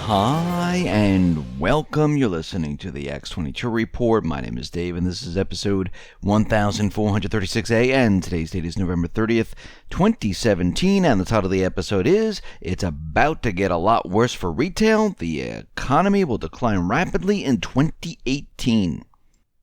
Hi and welcome. You're listening to the X22 Report. My name is Dave and this is episode 1436A and today's date is November 30th, 2017, and the title of the episode is It's About to Get a Lot Worse for Retail. The economy will decline rapidly in 2018.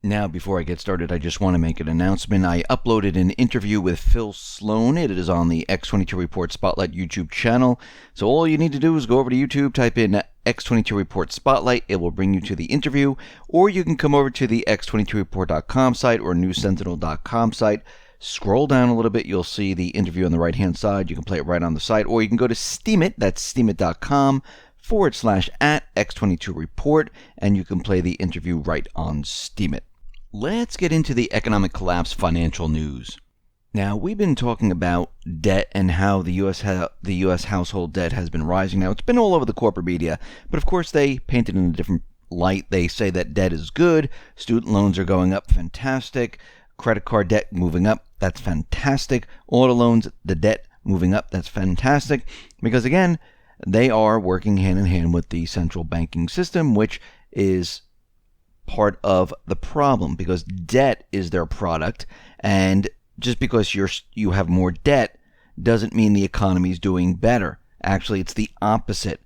Now, before I get started, I just want to make an announcement. I uploaded an interview with Phil Sloan. It is on the X22 Report Spotlight YouTube channel. So all you need to do is go over to YouTube, type in X22 Report Spotlight. It will bring you to the interview. Or you can come over to the X22Report.com site or NewsSentinel.com site. Scroll down a little bit. You'll see the interview on the right-hand side. You can play it right on the site. Or you can go to Steemit. That's steemit.com. /X22 Report. And you can play the interview right on Steemit. Let's get into the economic collapse financial news. Now, we've been talking about debt and how the U.S. household debt has been rising. Now, it's been all over the corporate media, but of course they paint it in a different light. They say that debt is good, student loans are going up, fantastic, credit card debt moving up, that's fantastic, auto loans, the debt moving up, that's fantastic, because again, they are working hand in hand with the central banking system, which is part of the problem because debt is their product, and just because you have more debt doesn't mean the economy is doing better. Actually, it's the opposite,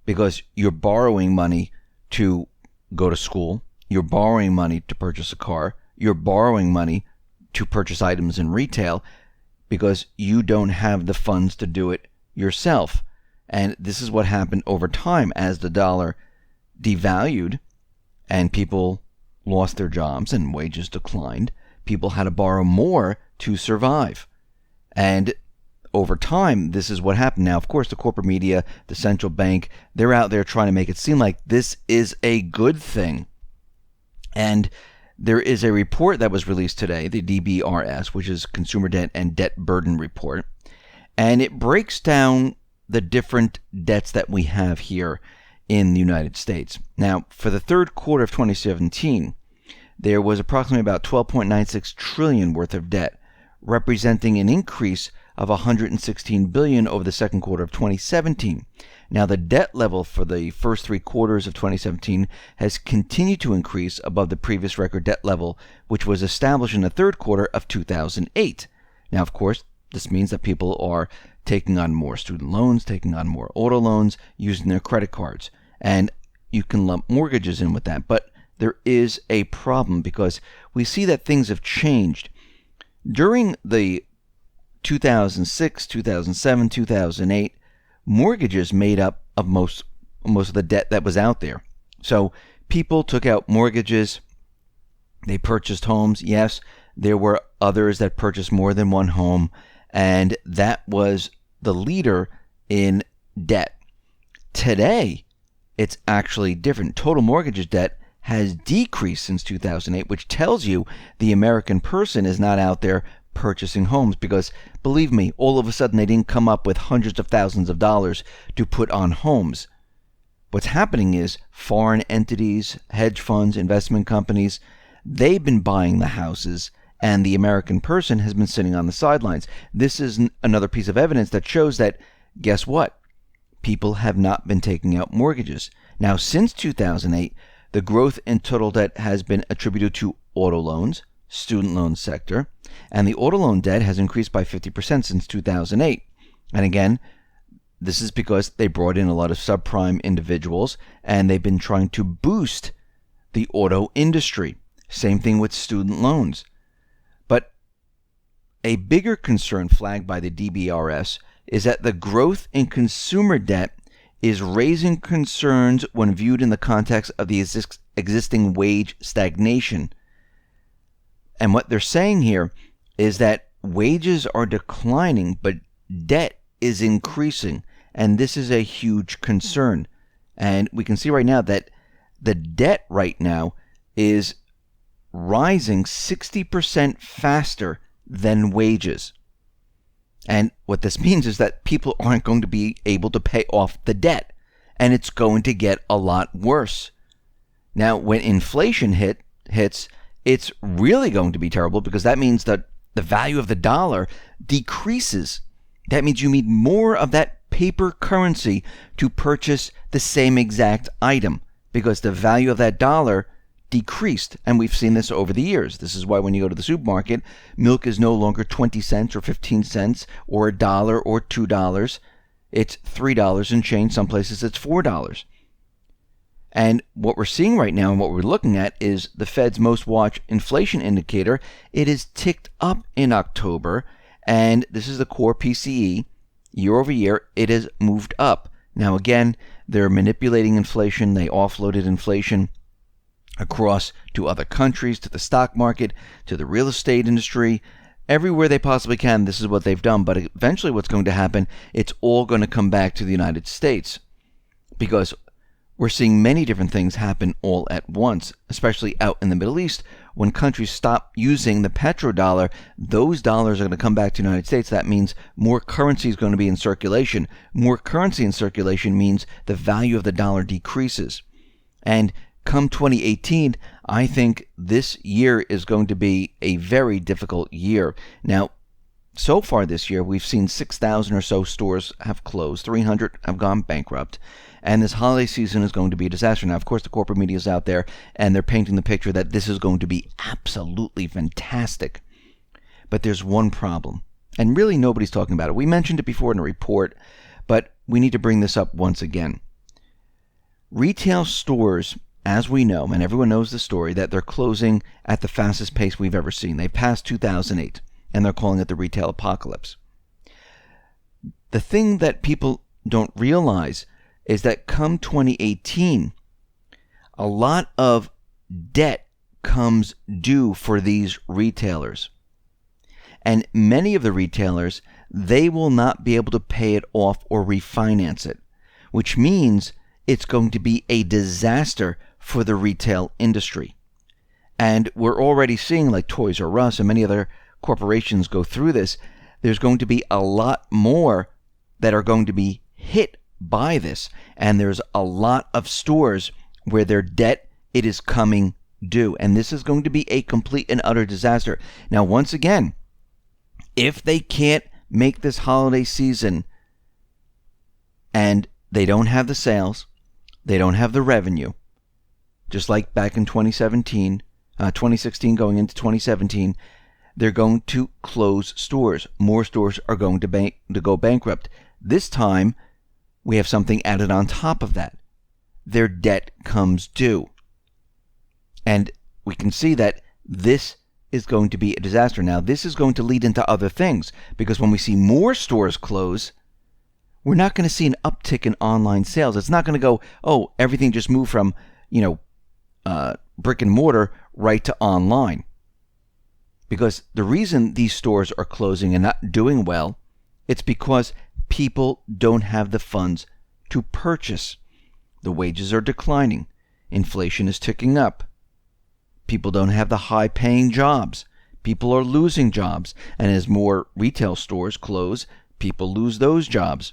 because you're borrowing money to go to school, you're borrowing money to purchase a car, you're borrowing money to purchase items in retail because you don't have the funds to do it yourself. And this is what happened over time as the dollar devalued and people lost their jobs and wages declined. People had to borrow more to survive. And over time, this is what happened. Now, of course, the corporate media, the central bank, they're out there trying to make it seem like this is a good thing. And there is a report that was released today, the DBRS, which is Consumer Debt and Debt Burden Report. And it breaks down the different debts that we have here in the United States. Now, for the third quarter of 2017, there was approximately about $12.96 trillion worth of debt, representing an increase of $116 billion over the second quarter of 2017. Now, the debt level for the first three quarters of 2017 has continued to increase above the previous record debt level, which was established in the third quarter of 2008. Now, of course, this means that people are taking on more student loans, taking on more auto loans, using their credit cards. And you can lump mortgages in with that. But there is a problem because we see that things have changed. During the 2006, 2007, 2008, mortgages made up of most of the debt that was out there. So people took out mortgages. They purchased homes. Yes, there were others that purchased more than one home. And that was the leader in debt. Today, it's actually different. Total mortgages debt has decreased since 2008, which tells you the American person is not out there purchasing homes because, believe me, all of a sudden they didn't come up with hundreds of thousands of dollars to put on homes. What's happening is foreign entities, hedge funds, investment companies, they've been buying the houses and the American person has been sitting on the sidelines. This is another piece of evidence that shows that, guess what? People have not been taking out mortgages. Now, since 2008, the growth in total debt has been attributed to auto loans, student loan sector, and the auto loan debt has increased by 50% since 2008. And again, this is because they brought in a lot of subprime individuals and they've been trying to boost the auto industry. Same thing with student loans. But a bigger concern flagged by the DBRS is that the growth in consumer debt is raising concerns when viewed in the context of the existing wage stagnation. And what they're saying here is that wages are declining, but debt is increasing. And this is a huge concern. And we can see right now that the debt right now is rising 60% faster than wages. And what this means is that people aren't going to be able to pay off the debt. And it's going to get a lot worse. Now, when inflation hits, it's really going to be terrible because that means that the value of the dollar decreases. That means you need more of that paper currency to purchase the same exact item because the value of that dollar decreased. And we've seen this over the years. This is why when you go to the supermarket, milk is no longer 20 cents or 15 cents or $1 or $2. It's $3 and change. Some places it's $4. And what we're seeing right now and what we're looking at is the Fed's most watched inflation indicator. It is ticked up in October, and this is the core PCE. Year over year, it has moved up. Now again, they're manipulating inflation. They offloaded inflation across to other countries, to the stock market, to the real estate industry. Everywhere they possibly can, this is what they've done. But eventually what's going to happen, it's all going to come back to the United States because we're seeing many different things happen all at once, especially out in the Middle East. When countries stop using the petrodollar, those dollars are going to come back to the United States. That means more currency is going to be in circulation. More currency in circulation means the value of the dollar decreases. And come 2018, I think this year is going to be a very difficult year. Now, so far this year, we've seen 6,000 or so stores have closed, 300 have gone bankrupt, and this holiday season is going to be a disaster. Now, of course, the corporate media is out there, and they're painting the picture that this is going to be absolutely fantastic. But there's one problem, and really nobody's talking about it. We mentioned it before in a report, but we need to bring this up once again. Retail stores, as we know, and everyone knows the story, that they're closing at the fastest pace we've ever seen. They passed 2008. And they're calling it the retail apocalypse. The thing that people don't realize is that come 2018, a lot of debt comes due for these retailers. And many of the retailers, they will not be able to pay it off or refinance it, which means it's going to be a disaster for the retail industry. And we're already seeing like Toys R Us and many other corporations go through this. There's going to be a lot more that are going to be hit by this, and there's a lot of stores where their debt, it is coming due, and this is going to be a complete and utter disaster. Now, once again, if they can't make this holiday season and they don't have the sales, they don't have the revenue, just like back in 2016 going into 2017, they're going to close stores. More stores are going to go bankrupt. This time, we have something added on top of that. Their debt comes due. And we can see that this is going to be a disaster. Now, this is going to lead into other things, because when we see more stores close, we're not going to see an uptick in online sales. It's not going to go, oh, everything just moved from, brick and mortar right to online. Because the reason these stores are closing and not doing well, it's because people don't have the funds to purchase. The wages are declining. Inflation is ticking up. People don't have the high-paying jobs. People are losing jobs. And as more retail stores close, people lose those jobs.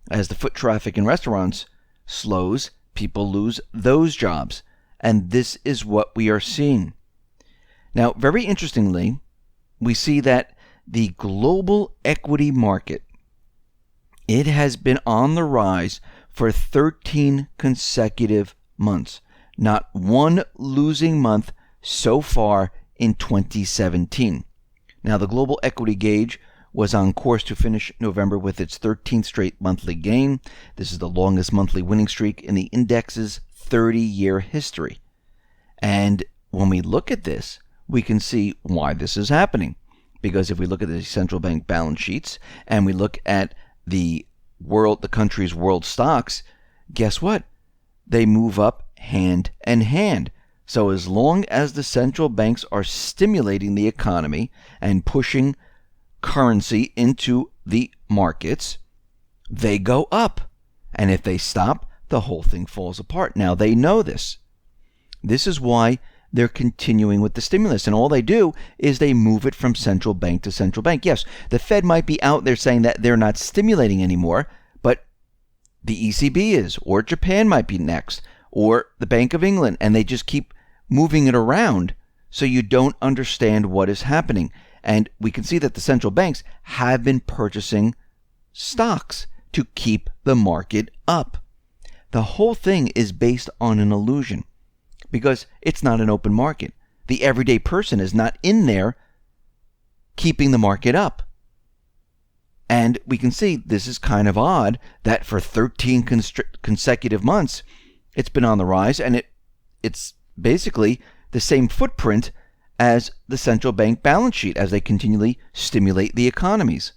As the foot traffic in restaurants slows, people lose those jobs. And this is what we are seeing. Now, very interestingly, we see that the global equity market, it has been on the rise for 13 consecutive months. Not one losing month so far in 2017. Now, the global equity gauge was on course to finish November with its 13th straight monthly gain. This is the longest monthly winning streak in the index's 30-year history. And when we look at this, we can see why this is happening. Because if we look at the central bank balance sheets and we look at the country's world stocks, guess what? They move up hand in hand. So as long as the central banks are stimulating the economy and pushing currency into the markets, they go up. And if they stop, the whole thing falls apart. Now, they know this. This is why they're continuing with the stimulus. And all they do is they move it from central bank to central bank. Yes, the Fed might be out there saying that they're not stimulating anymore, but the ECB is, or Japan might be next, or the Bank of England, and they just keep moving it around so you don't understand what is happening. And we can see that the central banks have been purchasing stocks to keep the market up. The whole thing is based on an illusion because it's not an open market. The everyday person is not in there keeping the market up. And we can see this is kind of odd that for 13 consecutive months, it's been on the rise, and it's basically the same footprint as the central bank balance sheet as they continually stimulate the economies.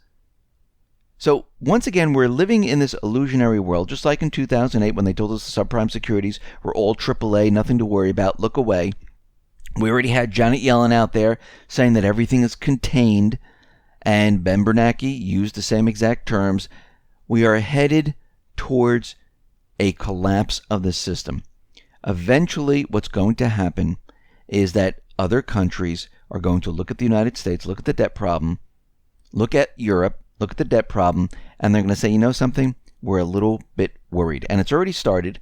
So once again, we're living in this illusionary world, just like in 2008 when they told us the subprime securities were all AAA, nothing to worry about, look away. We already had Janet Yellen out there saying that everything is contained, and Ben Bernanke used the same exact terms. We are headed towards a collapse of the system. Eventually, what's going to happen is that other countries are going to look at the United States, look at the debt problem, look at Europe, look at the debt problem, and they're going to say, you know something? We're a little bit worried. And it's already started.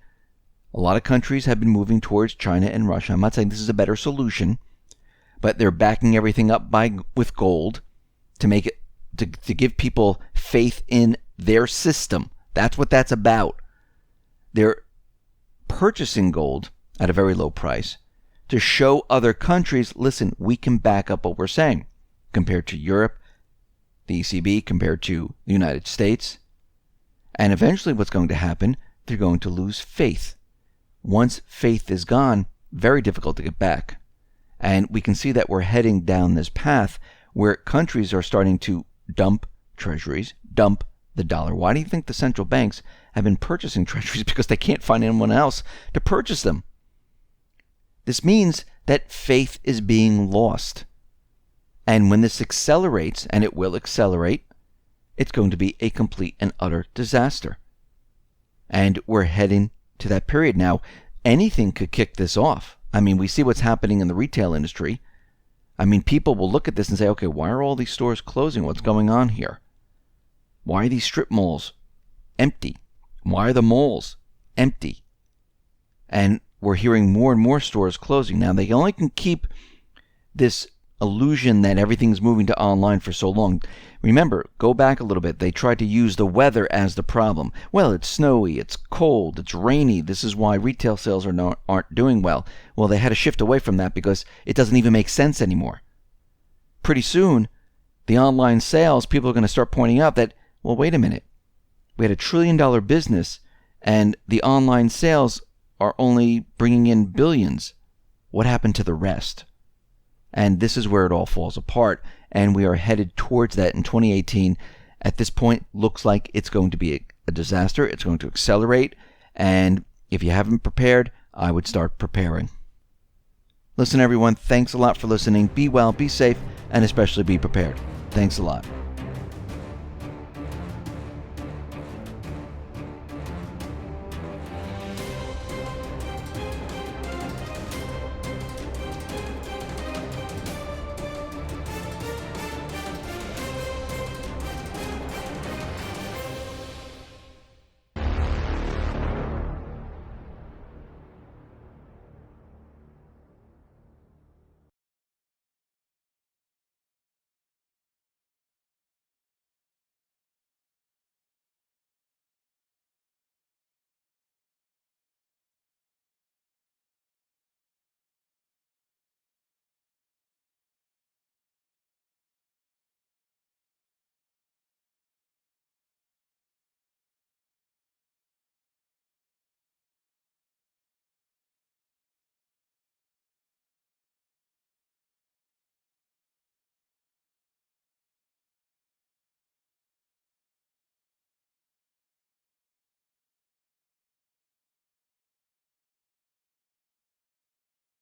A lot of countries have been moving towards China and Russia. I'm not saying this is a better solution, but they're backing everything up with gold to make it to give people faith in their system. That's what that's about. They're purchasing gold at a very low price to show other countries, listen, we can back up what we're saying, compared to Europe, the ECB, compared to the United States. And eventually what's going to happen, they're going to lose faith. Once faith is gone, very difficult to get back. And we can see that we're heading down this path where countries are starting to dump treasuries, dump the dollar. Why do you think the central banks have been purchasing treasuries? Because they can't find anyone else to purchase them. This means that faith is being lost. And when this accelerates, and it will accelerate, it's going to be a complete and utter disaster. And we're heading to that period. Now, anything could kick this off. I mean, we see what's happening in the retail industry. I mean, people will look at this and say, okay, why are all these stores closing? What's going on here? Why are these strip malls empty? Why are the malls empty? And we're hearing more and more stores closing. Now, they only can keep this illusion that everything's moving to online for so long. Remember, go back a little bit. They tried to use the weather as the problem. Well, it's snowy, it's cold, it's rainy. This is why retail sales aren't doing well. Well, they had to shift away from that because it doesn't even make sense anymore. Pretty soon, the online sales, people are going to start pointing out that, well, wait a minute. We had $1 trillion business, and the online sales are only bringing in billions. What happened to the rest? And this is where it all falls apart, and we are headed towards that in 2018. At this point, looks like it's going to be a disaster. It's going to accelerate, and if you haven't prepared, I would start preparing. Listen, everyone, thanks a lot for listening. Be well, be safe, and especially be prepared. Thanks a lot.